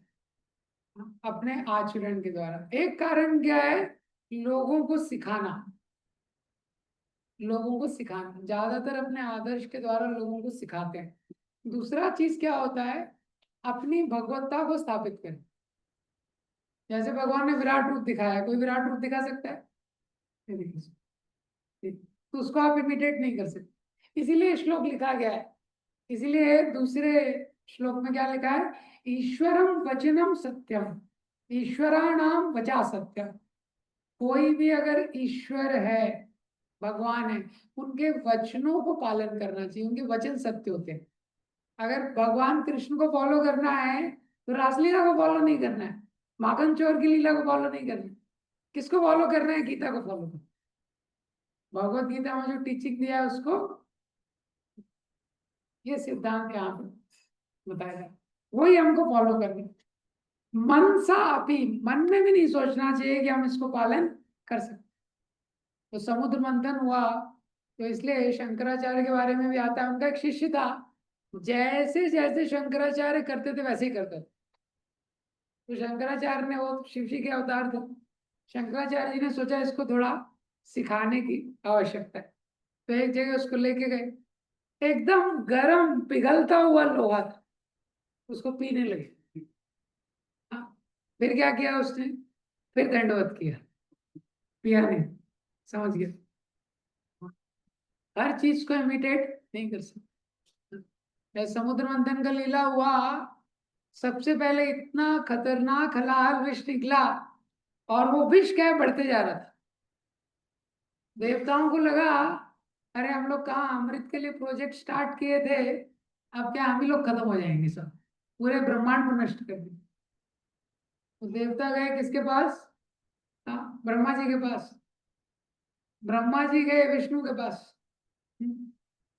हैं अपने आचरण के द्वारा। एक कारण क्या है, लोगों को सिखाना, लोगों को सिखाना, ज्यादातर अपने आदर्श के द्वारा लोगों को सिखाते हैं। दूसरा चीज क्या होता है, अपनी भगवत्ता को स्थापित करें। जैसे भगवान ने विराट रूप दिखाया, कोई विराट रूप दिखा सकता है, नहीं दिखा सकता। तो उसको आप इमिटेट नहीं कर सकते, इसीलिए श्लोक लिखा गया है। इसीलिए दूसरे श्लोक में क्या लिखा है, ईश्वरम वचनम सत्यम, ईश्वराणाम वचा सत्यम। कोई भी अगर ईश्वर है, भगवान है, उनके वचनों को पालन करना चाहिए, उनके वचन सत्य होते हैं। अगर भगवान कृष्ण को फॉलो करना है, तो रासलीला को फॉलो नहीं करना है, माखन चोर की लीला को फॉलो नहीं करना है। किसको फॉलो करना है, गीता को फॉलो करना, भगवत गीता में जो टीचिंग दिया है उसको। ये सिद्धांत यहाँ पे बताया जाए, वही हमको फॉलो करना है। मन सा अपी, मन में भी नहीं सोचना चाहिए कि हम इसको पालन कर सकते। तो समुद्र मंथन हुआ, तो इसलिए शंकराचार्य के बारे में भी आता है, उनका एक शिष्य था, जैसे जैसे शंकराचार्य करते थे वैसे ही करता था। तो शंकराचार्य ने, वो शिव जी के अवतार थे, शंकराचार्य जी ने सोचा इसको थोड़ा सिखाने की आवश्यकता है। तो एक जगह उसको लेके गए, एकदम गर्म पिघलता हुआ लोहा था, उसको पीने लगे। फिर क्या किया उसने? फिर दंडवत किया। पिया नहीं। समझ गया? हर चीज को इमिटेट नहीं कर सकते। जब समुद्र मंथन का लीला हुआ, सबसे पहले इतना खतरनाक हलाहल विष निकला, और वो विष क्या है, बढ़ते जा रहा था। देवताओं को लगा, अरे हम लोग कहाँ अमृत के लिए प्रोजेक्ट स्टार्ट किए थे, अब क्या हम ही लोग खत्म हो जाएंगे, सब पूरे ब्रह्मांड को नष्ट कर दिया। तो देवता गए किसके पास? हाँ, ब्रह्मा जी के पास। ब्रह्मा जी गए विष्णु के पास। हम्म,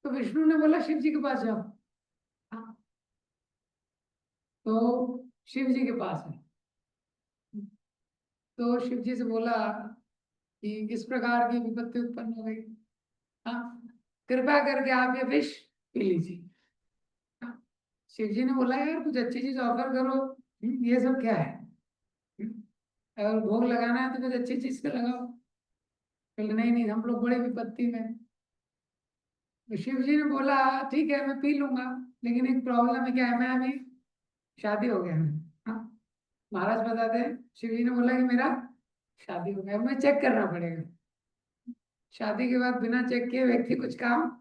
तो विष्णु ने बोला शिव जी के पास जाओ। हाँ, तो शिव जी के पास है। तो शिव जी से बोला कि इस प्रकार की विपत्ति उत्पन्न हो गई। हाँ, कृपया करके आप ये विष पी लीजिए। हाँ, शिव जी ने बोला यार कुछ अच्छी चीज ऑफर करो। ये सब क्या है? अगर भोग लगाना है तो कुछ अच्छी चीज का लगाओ। बोले नहीं नहीं, हम लोग बड़ी विपत्ति में हैं। तो शिव जी ने बोला ठीक है मैं पी लूंगा, लेकिन एक प्रॉब्लम है, क्या है, मैं अभी शादी हो गया है। हाँ, महाराज बताते हैं शिव जी ने बोला कि मेरा शादी हो गया, अब मैं चेक करना पड़ेगा। शादी के बाद बिना चेक किए व्यक्ति कुछ काम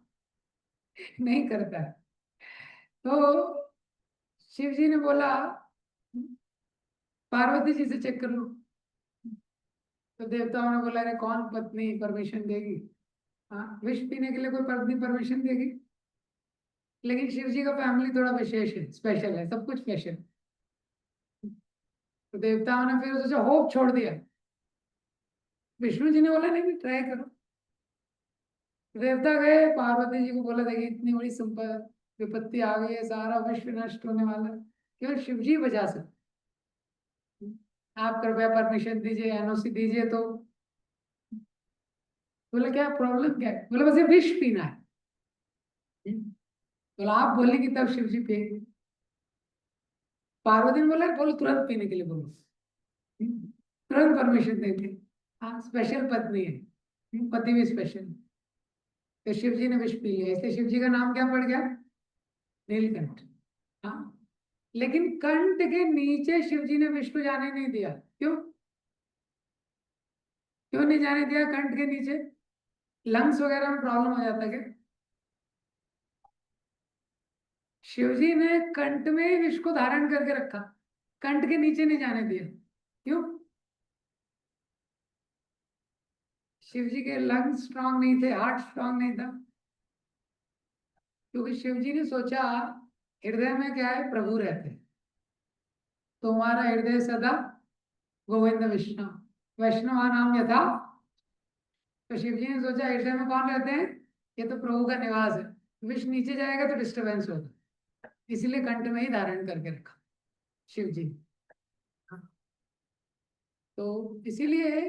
नहीं करता है। तो शिव जी ने बोला पार्वती जी से चेक कर लो। तो देवताओं ने बोला अरे कौन पत्नी परमिशन देगी? हाँ, विष पीने के लिए कोई पत्नी परमिशन देगी? लेकिन शिव जी का फैमिली थोड़ा विशेष है, स्पेशल है, सब कुछ स्पेशल। तो देवताओं ने फिर सोचा, होप छोड़ दिया। विष्णु जी ने बोला नहीं नहीं, ट्राई करो। देवता गए पार्वती जी को बोला, देखिए इतनी बड़ी विपत्ति आ गई है, सारा विश्व नष्ट होने वाला है, केवल शिव जी बचा सकते। आप कृपया परमिशन दीजिए, एनओसी दीजिए। तो बोले क्या प्रॉब्लम क्या है? बोले बस ये विष पीना है। बोला आप बोलेंगे तब शिव जी पिएंगे। पार्वती ने बोला बोलो तुरंत पीने के लिए बोलो। तुरंत परमिशन देंगे। हाँ, स्पेशल पत्नी है। पति भी स्पेशल। तो शिव जी ने विष पी लिया, इसलिए शिव जी का नाम क्या पड़ गया? नीलकंठ। हाँ, लेकिन कंठ के नीचे शिव जी ने विष को जाने नहीं दिया। क्यों? क्यों नहीं जाने दिया कंठ के नीचे? लंग्स वगैरह में प्रॉब्लम हो जाता है क्या? शिव जी ने कंठ में ही विष को धारण करके रखा, कंठ के नीचे नहीं जाने दिया। क्यों? शिव जी के लंग्स स्ट्रांग नहीं थे, हार्ट स्ट्रांग नहीं था। क्योंकि शिव जी ने सोचा हृदय में क्या है, प्रभु रहते हैं। तो हमारा हृदय सदा गोविंद विष्णु वैष्णव नाम यथा। तो शिव जी ने सोचा हृदय में कौन रहते हैं, ये तो प्रभु का निवास है, विष नीचे जाएगा तो डिस्टरबेंस होगा, इसीलिए कंठ में ही धारण करके रखा शिव जी। हाँ, तो इसीलिए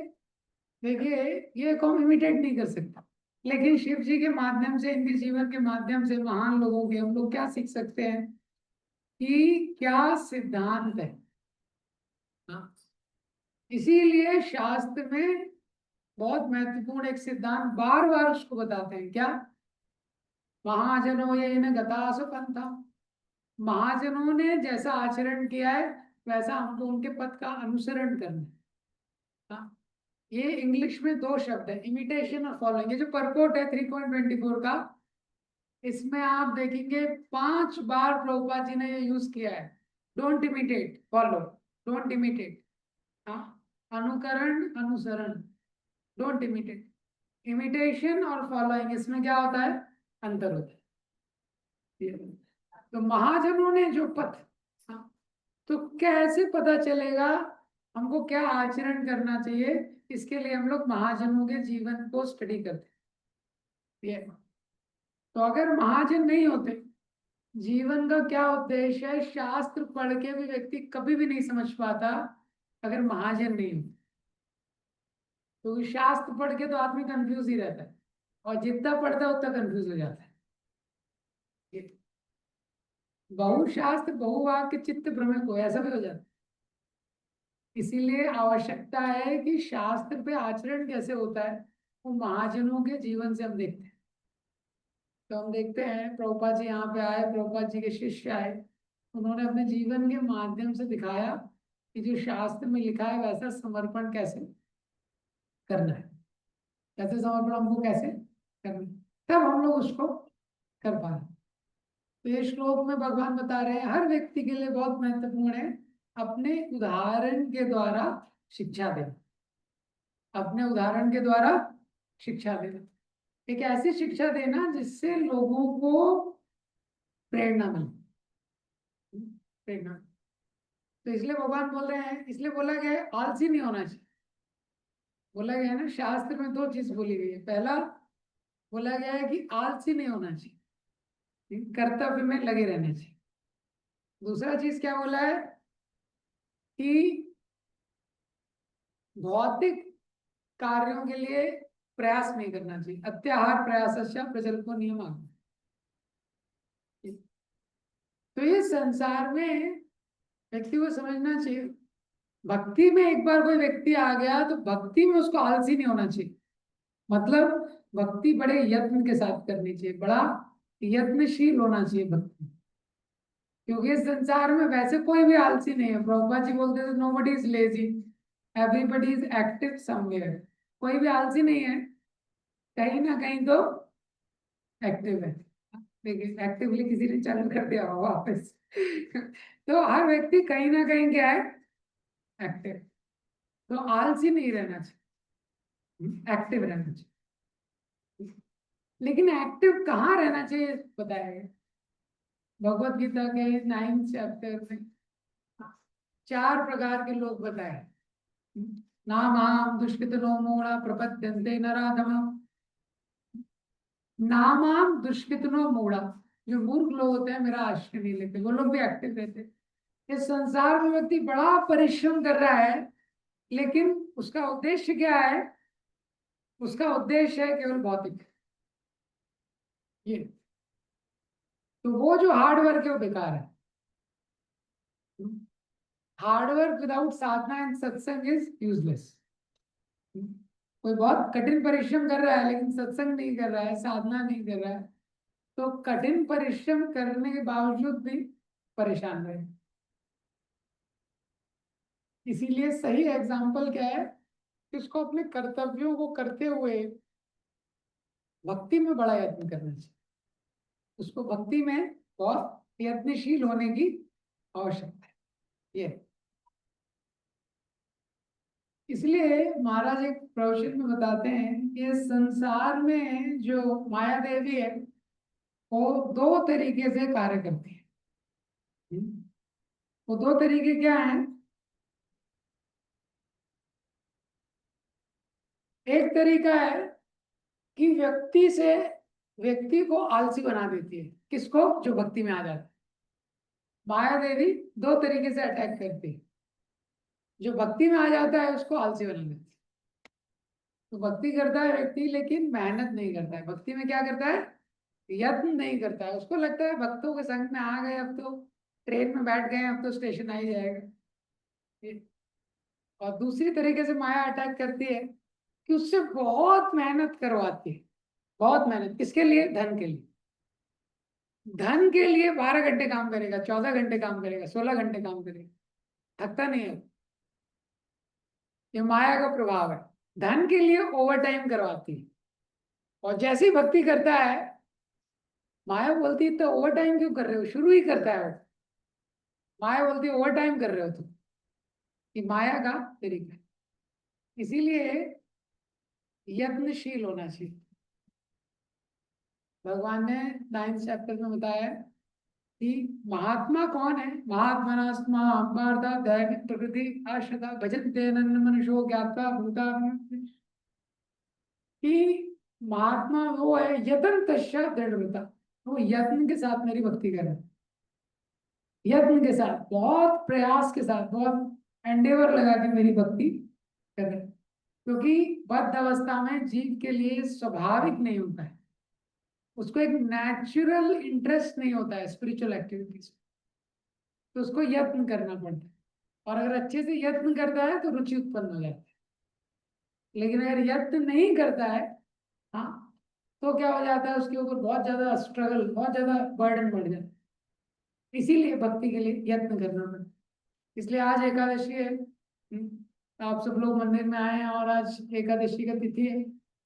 देखिए ये कौन इमिटेट नहीं कर सकता। लेकिन शिव जी के माध्यम से, इनके जीवन के माध्यम से महान लोगों के हम लोग क्या सीख सकते हैं कि क्या सिद्धांत है। हाँ, इसीलिए शास्त्र में बहुत महत्वपूर्ण एक सिद्धांत बार बार उसको बताते हैं, क्या? महाजनों ये न गतासु पंथा। महाजनों ने जैसा आचरण किया है वैसा हमको उनके पथ का अनुसरण करना है। हाँ, ये इंग्लिश में दो शब्द है, इमिटेशन और फॉलोइंग। ये जो परपोर्ट है 3.24 का, इसमें आप देखेंगे 5 बार प्रभुपाद जी ने ये यूज किया है। Don't imitate, follow. Don't imitate. हाँ, अनुकरण अनुसरण। Don't imitate. इमिटेशन और फॉलोइंग, इसमें क्या होता है, अंतर होता है। ये। तो महाजनों ने जो पथ, हाँ, तो कैसे पता चलेगा हमको क्या आचरण करना चाहिए? इसके लिए हम लोग महाजनों के जीवन को स्टडी करते हैं। ये। तो अगर महाजन नहीं होते, जीवन का क्या उद्देश्य है, शास्त्र पढ़ के भी व्यक्ति कभी भी नहीं समझ पाता अगर महाजन नहीं हो। तो शास्त्र पढ़ के तो आदमी कंफ्यूज ही रहता है, और जितना पढ़ता है उतना कंफ्यूज हो जाता है। ये। बहुशास्त्र बहुवाक्य चित्त भ्रमित हो, ऐसा भी हो जाता है। इसीलिए आवश्यकता है कि शास्त्र पे आचरण कैसे होता है वो महाजनों के जीवन से हम देखते हैं। तो हम देखते हैं प्रभुपाद जी यहाँ पे आए, प्रभुपाद जी के शिष्य आए, उन्होंने अपने जीवन के माध्यम से दिखाया कि जो शास्त्र में लिखा है वैसा समर्पण कैसे करना है, कैसे समर्पण हमको कैसे करना है, तब हम लोग उसको कर पा रहे हैं। तो ये श्लोक में भगवान बता रहे हैं हर व्यक्ति के लिए बहुत महत्वपूर्ण है अपने उदाहरण के द्वारा शिक्षा देना, अपने उदाहरण के द्वारा शिक्षा देना, एक ऐसी शिक्षा देना जिससे लोगों को प्रेरणा मिले, प्रेरणा। तो इसलिए भगवान बोल रहे हैं, इसलिए बोला गया है आलसी नहीं होना चाहिए। बोला गया है ना, शास्त्र में दो चीज बोली गई है। पहला बोला गया है कि आलसी नहीं होना चाहिए, कर्तव्य में लगे रहना चाहिए। दूसरा चीज क्या बोला है कि भौतिक कार्यों के लिए प्रयास नहीं करना चाहिए, अत्याहार प्रयास प्रजल्पो नियम। तो ये संसार में व्यक्ति को समझना चाहिए, भक्ति में एक बार कोई व्यक्ति आ गया तो भक्ति में उसको आलसी नहीं होना चाहिए। मतलब भक्ति बड़े यत्न के साथ करनी चाहिए, बड़ा यत्नशील होना चाहिए भक्ति, क्योंकि इस संसार में वैसे कोई भी आलसी नहीं है। प्रभुपाद जी बोलते थे nobody is lazy, everybody is active somewhere. कोई भी आलसी नहीं है, कहीं ना कहीं तो एक्टिव है। देखिए एक्टिवली किसी ने चालू कर दिया होगा वापस तो हर व्यक्ति कहीं ना कहीं क्या है, एक्टिव। तो आलसी नहीं रहना चाहिए, एक्टिव रहना चाहिए। लेकिन एक्टिव कहाँ रहना चाहिए बताया गया भगवत गीता के 9 चैप्टर में। 4 प्रकार के लोग बताए, नामाम दुष्कृतनो मूढ़ा प्रपद्यन्ते नराधमा। नामाम दुष्कृतनो मूढ़ा, जो मूर्ख लोग होते हैं मेरा आश्रय नहीं लेते, वो लोग भी एक्टिव रहते हैं। इस संसार में व्यक्ति बड़ा परिश्रम कर रहा है, लेकिन उसका उद्देश्य क्या है? उसका उद्देश्य है केवल भौतिक। ये तो वो जो हार्ड वर्क है वो बेकार है। Hard work without Sadhana and सत्संग इज यूजलेस। कोई बहुत कठिन परिश्रम कर रहा है लेकिन सत्संग नहीं कर रहा है, साधना नहीं कर रहा है, तो कठिन परिश्रम करने के बावजूद भी परेशान रहे। इसीलिए सही एग्जाम्पल क्या है कि उसको अपने कर्तव्यों को करते हुए भक्ति में बड़ा यत्न करना चाहिए। उसको भक्ति में बहुत यत्नशील होने की आवश्यकता है। ये इसलिए महाराज एक प्रवचन में बताते हैं कि संसार में जो माया देवी है वो 2 तरीके से कार्य करती है। वो 2 तरीके क्या हैं? एक तरीका है कि व्यक्ति को आलसी बना देती है। किसको? जो भक्ति में आ जाता है। माया देवी 2 तरीके से अटैक करती है। जो भक्ति में आ जाता है उसको आलसी बना देती है। तो भक्ति करता है व्यक्ति लेकिन मेहनत नहीं करता है। भक्ति में क्या करता है? यत्न नहीं करता है। उसको लगता है भक्तों के संग में आ गए, अब तो ट्रेन में बैठ गए, अब तो स्टेशन आ ही जाएगा। और दूसरी तरीके से माया अटैक करती है कि उससे बहुत मेहनत करवाती है। बहुत मेहनत किसके लिए? धन के लिए। धन के लिए 12 घंटे काम करेगा, 14 घंटे काम करेगा, 16 घंटे काम करेगा, थकता नहीं है। ये माया का प्रभाव है। धन के लिए ओवर टाइम करवाती है। और जैसे ही भक्ति करता है माया बोलती है तो ओवर टाइम क्यों कर रहे हो, शुरू ही करता है वो। माया बोलती है ओवर टाइम कर रहे हो तुम। ये माया का तरीका है। इसीलिए यत्नशील होना चाहिए। भगवान ने 9 चैप्टर में बताया कि महात्मा कौन है? महात्मनास्मा पार्था दैवी प्रकृति आश्रता भजन्ते नन्द मनुष्यो ज्ञात्वा भूता। कि महात्मा वो है यत्न तस्या दृढ़ता, वो यत्न के साथ मेरी भक्ति कर रहे हैं। यत्न के साथ, बहुत प्रयास के साथ, बहुत एंडेवर लगा के मेरी भक्ति कर रहे हैं। क्योंकि बद्ध अवस्था में जीव के लिए स्वाभाविक नहीं होता है, उसको एक नेचुरल इंटरेस्ट नहीं होता है स्पिरिचुअल एक्टिविटीज। तो उसको यत्न करना पड़ता है, और अगर अच्छे से यत्न करता है तो रुचि उत्पन्न हो जाती है। लेकिन अगर यत्न नहीं करता है, हाँ, तो क्या हो जाता है, उसके ऊपर बहुत ज्यादा स्ट्रगल, बहुत ज्यादा बर्डन बढ़ जाता है। इसीलिए भक्ति के लिए यत्न करना पड़ता है। इसलिए आज एकादशी है। आप सब लोग मंदिर में आए हैं और आज एकादशी का तिथि है।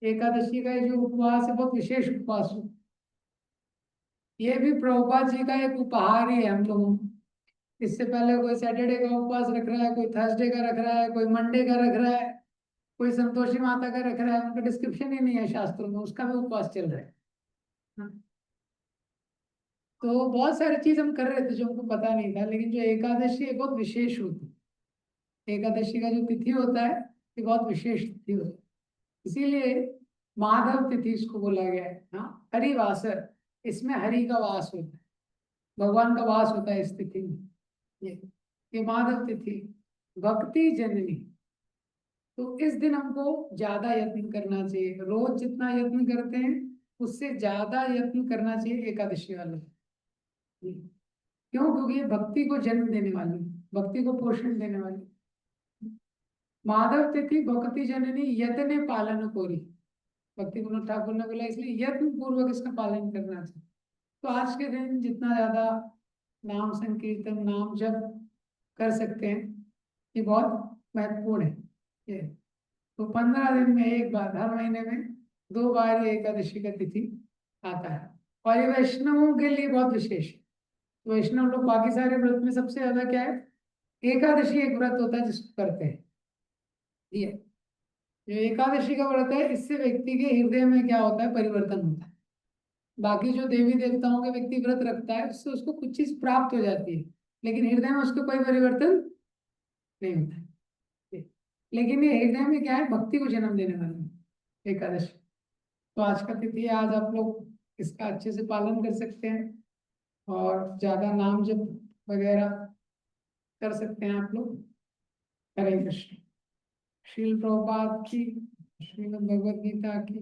एकादशी का ये जो उपवास है बहुत विशेष उपवास है। ये भी प्रभुपाद जी का एक उपहार ही है हम लोगों को। इससे पहले कोई सैटरडे का उपवास रख रहा है, कोई थर्सडे का रख रहा है, कोई मंडे का रख रहा है, कोई संतोषी माता का रख रहा है। उनका डिस्क्रिप्शन ही नहीं है शास्त्रों में, उसका भी उपवास चल रहा है। हाँ। तो बहुत सारी चीज हम कर रहे थे जो हमको पता नहीं था, लेकिन जो एकादशी है बहुत विशेष होती है। एकादशी का जो तिथि होता है ये बहुत विशेष तिथि होता है। इसीलिए माधव तिथि इसको बोला गया है। हाँ, हरिवासर, इसमें हरि का वास होता है, भगवान का वास होता है इस तिथि में। ये ये माधव तिथि, भक्ति जननी। तो इस दिन हमको ज्यादा यत्न करना चाहिए। रोज जितना यत्न करते हैं उससे ज्यादा यत्न करना चाहिए एकादशी वाले दिन। क्यों? क्योंकि ये भक्ति को जन्म देने वाली है, भक्ति को पोषण देने वाली है। माधव तिथि भक्ति जननी यत्न पालन कोरी, भक्ति विनोद ठाकुर ने बोला, इसलिए यत्न पूर्वक इसका पालन करना चाहिए। तो आज के दिन जितना ज्यादा नाम संकीर्तन नाम जप कर सकते हैं ये बहुत महत्वपूर्ण है। ये तो 15 दिन में एक बार, हर महीने में 2 बार ये एकादशी का तिथि आता है। और ये वैष्णवों के लिए बहुत विशेष है। वैष्णव लोग बाकी सारे व्रत में सबसे ज्यादा क्या है, एकादशी एक व्रत होता है जिसको करते हैं। ये जो एकादशी का व्रत है इससे व्यक्ति के हृदय में क्या होता है, परिवर्तन होता है। बाकी जो देवी देवताओं के व्यक्ति व्रत रखता है उससे उसको कुछ चीज प्राप्त हो जाती है, लेकिन हृदय में उसको कोई परिवर्तन नहीं होता है। लेकिन ये हृदय में क्या है, भक्ति को जन्म देने वाली है एकादशी। तो आज का तिथि है, आज आप लोग इसका अच्छे से पालन कर सकते हैं और ज्यादा नाम जप वगैरह कर सकते हैं आप लोग। हरे कृष्ण। श्रील प्रभुपाद की, श्रीमद् भगवद गीता की।